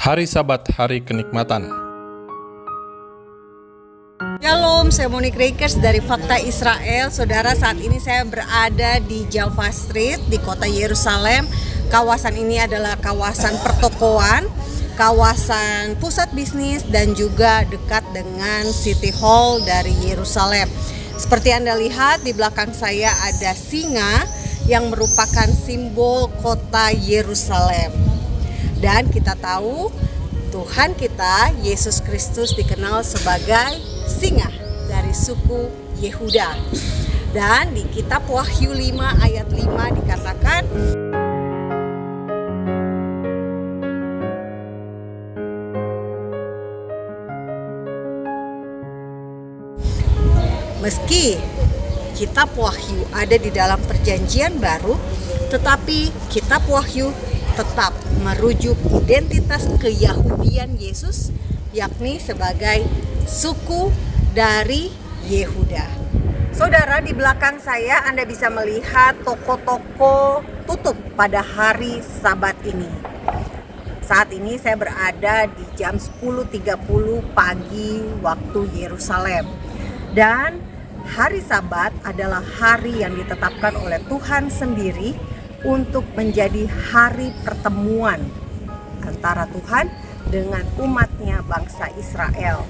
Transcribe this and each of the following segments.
Hari Sabat, hari kenikmatan. Shalom, saya Monique Rakers dari Fakta Israel. Saudara, saat ini saya berada di Jaffa Street di kota Yerusalem. Kawasan ini adalah kawasan pertokoan, kawasan pusat bisnis, dan juga dekat dengan City Hall dari Yerusalem. Seperti Anda lihat, di belakang saya ada singa yang merupakan simbol kota Yerusalem. Dan kita tahu Tuhan kita, Yesus Kristus, dikenal sebagai singa dari suku Yehuda. Dan di kitab Wahyu 5 ayat 5 dikatakan, meski kitab Wahyu ada di dalam perjanjian baru, tetapi kitab Wahyu tetap merujuk identitas keyahudian Yesus, yakni sebagai suku dari Yehuda. Saudara, di belakang saya Anda bisa melihat toko-toko tutup pada hari Sabat ini. Saat ini saya berada di jam 10.30 pagi waktu Yerusalem. Dan hari Sabat adalah hari yang ditetapkan oleh Tuhan sendiri untuk menjadi hari pertemuan antara Tuhan dengan umatnya bangsa Israel.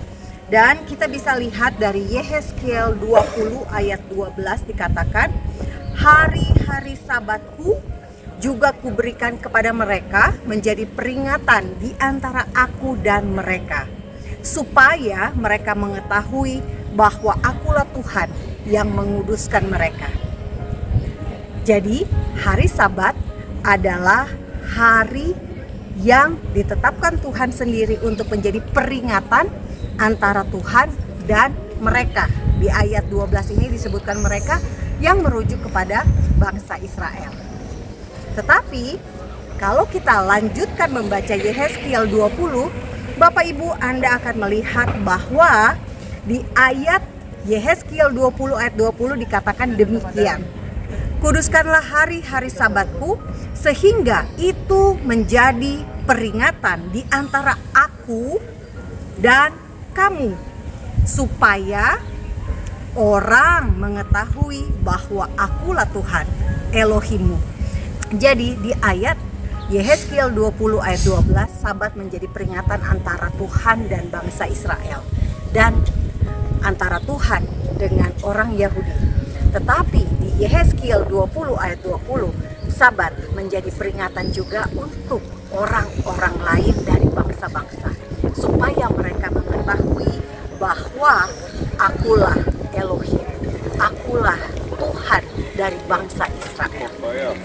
Dan kita bisa lihat dari Yehezkiel 20 ayat 12 dikatakan, hari-hari Sabatku juga kuberikan kepada mereka menjadi peringatan di antara aku dan mereka, supaya mereka mengetahui bahwa akulah Tuhan yang menguduskan mereka. Jadi hari Sabat adalah hari yang ditetapkan Tuhan sendiri untuk menjadi peringatan antara Tuhan dan mereka. Di ayat 12 ini disebutkan mereka yang merujuk kepada bangsa Israel. Tetapi kalau kita lanjutkan membaca Yehezkiel 20, Bapak Ibu Anda akan melihat bahwa di ayat Yehezkiel 20 ayat 20 dikatakan demikian, kuduskanlah hari-hari Sabatku sehingga itu menjadi peringatan di antara aku dan kamu, supaya orang mengetahui bahwa akulah Tuhan Elohimmu. Jadi di ayat Yehezkiel 20 ayat 12, Sabat menjadi peringatan antara Tuhan dan bangsa Israel, dan antara Tuhan dengan orang Yahudi. Tetapi di Yehezkiel 20 ayat 20, Sabat menjadi peringatan juga untuk orang-orang lain dari bangsa-bangsa, supaya mereka mengetahui bahwa akulah Elohim, akulah Tuhan dari bangsa Israel.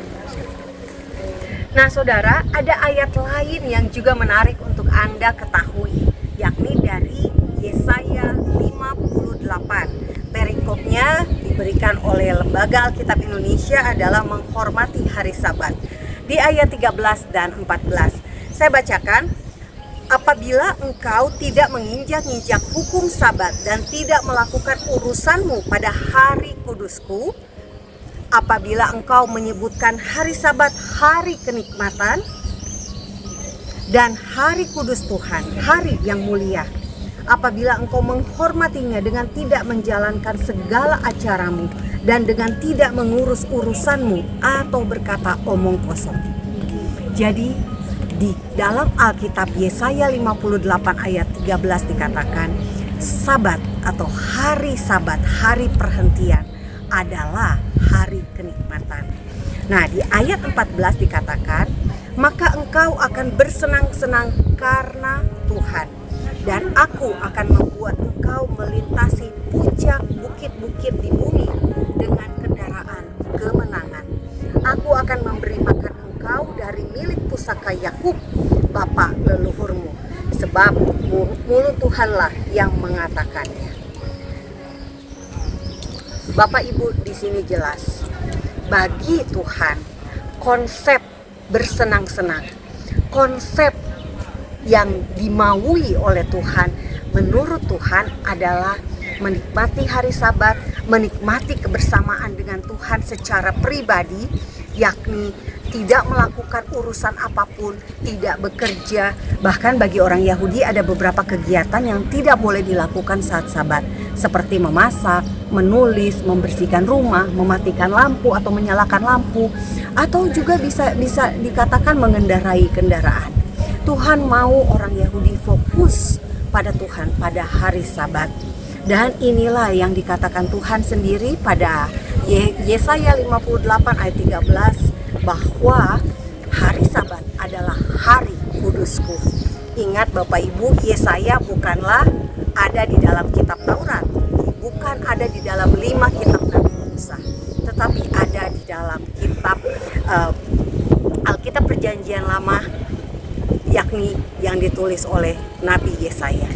Nah saudara, ada ayat lain yang juga menarik untuk Anda ketahui, yakni dari Yesaya 58. Perikopnya diberikan oleh Lembaga Alkitab Indonesia adalah menghormati hari Sabat. Di ayat 13 dan 14, saya bacakan, apabila engkau tidak menginjak-injak hukum Sabat dan tidak melakukan urusanmu pada hari kudusku, apabila engkau menyebutkan hari Sabat hari kenikmatan dan hari kudus Tuhan, hari yang mulia, apabila engkau menghormatinya dengan tidak menjalankan segala acaramu dan dengan tidak mengurus urusanmu atau berkata omong kosong. Jadi di dalam Alkitab Yesaya 58 ayat 13 dikatakan, Sabat atau hari Sabat, hari perhentian adalah hari kenikmatan. Nah di ayat 14 dikatakan, maka engkau akan bersenang-senang karena Tuhan, dan aku akan membuat engkau melintasi puncak bukit-bukit di bumi dengan kendaraan kemenangan. Aku akan memberi makan engkau dari milik pusaka Yakub, bapa leluhurmu, sebab mulut Tuhanlah yang mengatakannya. Bapak Ibu, di sini jelas, bagi Tuhan konsep bersenang-senang, konsep yang dimaui oleh Tuhan menurut Tuhan adalah menikmati hari Sabat menikmati kebersamaan dengan Tuhan secara pribadi, yakni tidak melakukan urusan apapun, tidak bekerja. Bahkan bagi orang Yahudi ada beberapa kegiatan yang tidak boleh dilakukan saat Sabat, seperti memasak, menulis, membersihkan rumah, mematikan lampu atau menyalakan lampu, atau juga bisa dikatakan mengendarai kendaraan. Tuhan mau orang Yahudi fokus pada Tuhan pada hari Sabat. Dan inilah yang dikatakan Tuhan sendiri pada Yesaya 58 ayat 13, bahwa hari Sabat adalah hari kudusku. Ingat Bapak Ibu, Yesaya bukanlah ada di dalam kitab Taurat, bukan ada di dalam 5 kitab Nabi Musa, tetapi ada di dalam kitab Alkitab Perjanjian Lama, yakni yang ditulis oleh Nabi Yesaya.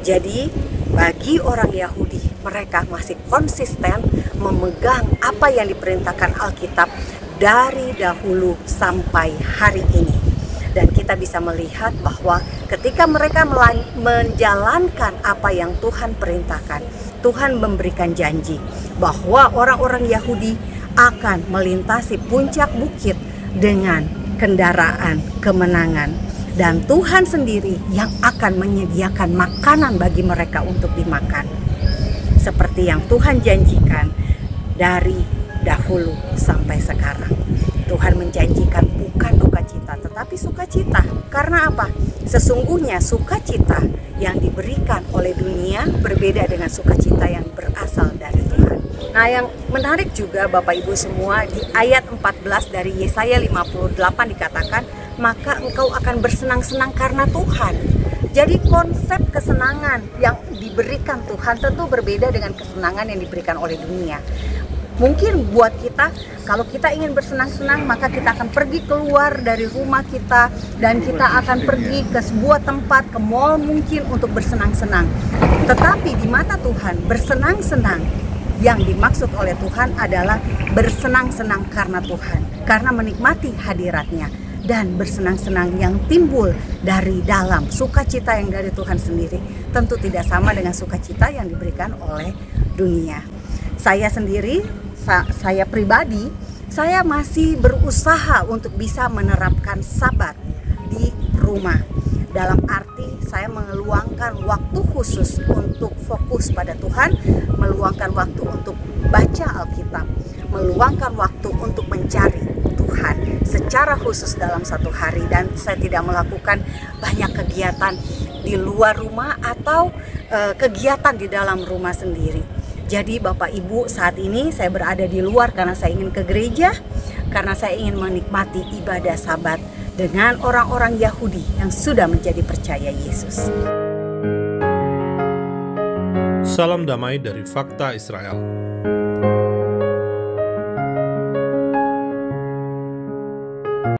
Jadi bagi orang Yahudi, mereka masih konsisten memegang apa yang diperintahkan Alkitab dari dahulu sampai hari ini. Dan kita bisa melihat bahwa ketika mereka menjalankan apa yang Tuhan perintahkan, Tuhan memberikan janji bahwa orang-orang Yahudi akan melintasi puncak bukit dengan kendaraan kemenangan. Dan Tuhan sendiri yang akan menyediakan makanan bagi mereka untuk dimakan, seperti yang Tuhan janjikan dari dahulu sampai sekarang. Tuhan menjanjikan bukan duka cita, tetapi sukacita. Karena apa? Sesungguhnya sukacita yang diberikan oleh dunia berbeda dengan sukacita yang berasal dari Tuhan. Nah, yang menarik juga Bapak Ibu semua, di ayat 14 dari Yesaya 58 dikatakan, maka engkau akan bersenang-senang karena Tuhan. Jadi konsep kesenangan yang diberikan Tuhan tentu berbeda dengan kesenangan yang diberikan oleh dunia. Mungkin buat kita, kalau kita ingin bersenang-senang, maka kita akan pergi keluar dari rumah kita dan kita akan pergi ke sebuah tempat, ke mall mungkin untuk bersenang-senang. Tetapi di mata Tuhan, bersenang-senang yang dimaksud oleh Tuhan adalah bersenang-senang karena Tuhan, karena menikmati hadiratnya, dan bersenang-senang yang timbul dari dalam sukacita yang dari Tuhan sendiri. Tentu tidak sama dengan sukacita yang diberikan oleh dunia. Saya sendiri, saya pribadi, saya masih berusaha untuk bisa menerapkan Sabat di rumah. Dalam arti saya meluangkan waktu khusus untuk fokus pada Tuhan, meluangkan waktu untuk baca Alkitab, meluangkan waktu untuk mencari Tuhan secara khusus dalam satu hari. Dan saya tidak melakukan banyak kegiatan di luar rumah atau kegiatan di dalam rumah sendiri. Jadi Bapak Ibu, saat ini saya berada di luar karena saya ingin ke gereja, karena saya ingin menikmati ibadah Sabat dengan orang-orang Yahudi yang sudah menjadi percaya Yesus. Salam damai dari Fakta Israel.